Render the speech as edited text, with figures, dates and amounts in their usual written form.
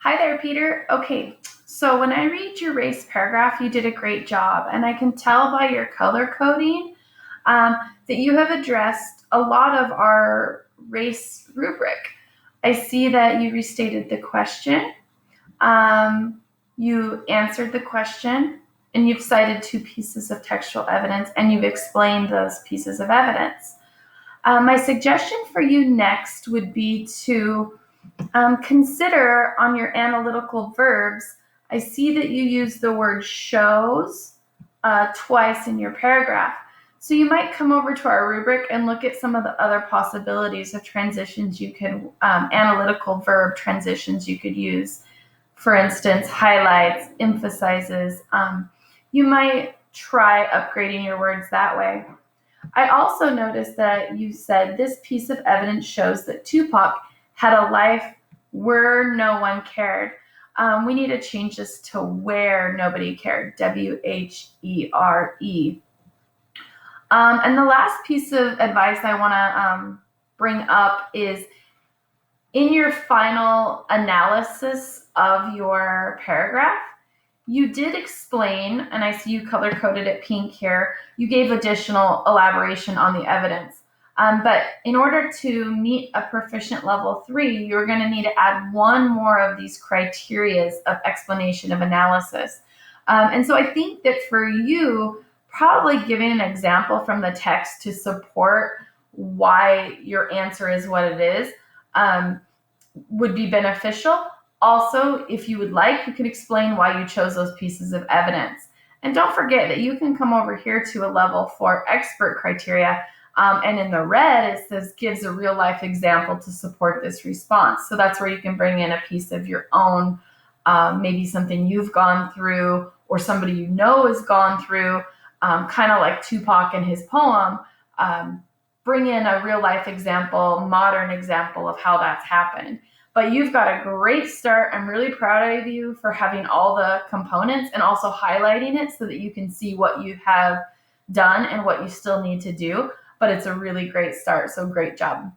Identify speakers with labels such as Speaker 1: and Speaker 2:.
Speaker 1: Hi there, Peter. Okay, so when I read your race paragraph, you did a great job, and I can tell by your color coding um, that you have addressed a lot of our race rubric. I see that you restated the question, you answered the question, and you've cited two pieces of textual evidence, and you've explained those pieces of evidence. My suggestion for you next would be to consider on your analytical verbs. I see that you use the word shows twice in your paragraph. So you might come over to our rubric and look at some of the other possibilities of transitions you could, analytical verb transitions you could use. For instance, highlights, emphasizes. You might try upgrading your words that way. I also noticed that you said this piece of evidence shows that Tupac had a life where no one cared. We need to change this to where nobody cared, WHERE. And the last piece of advice I want to bring up is in your final analysis of your paragraph, you did explain, and I see you color coded it pink here, you gave additional elaboration on the evidence. But in order to meet a proficient level 3, you're going to need to add one more of these criterias of explanation of analysis. And so I think that for you, probably giving an example from the text to support why your answer is what it is would be beneficial. Also, if you would like, you can explain why you chose those pieces of evidence. And don't forget that you can come over here to a level 4 expert criteria. And in the red, it says gives a real life example to support this response. So that's where you can bring in a piece of your own, maybe something you've gone through or somebody you know has gone through, kind of like Tupac in his poem. Bring in a real life example, modern example of how that's happened. But you've got a great start. I'm really proud of you for having all the components and also highlighting it so that you can see what you have done and what you still need to do. But it's a really great start. So great job.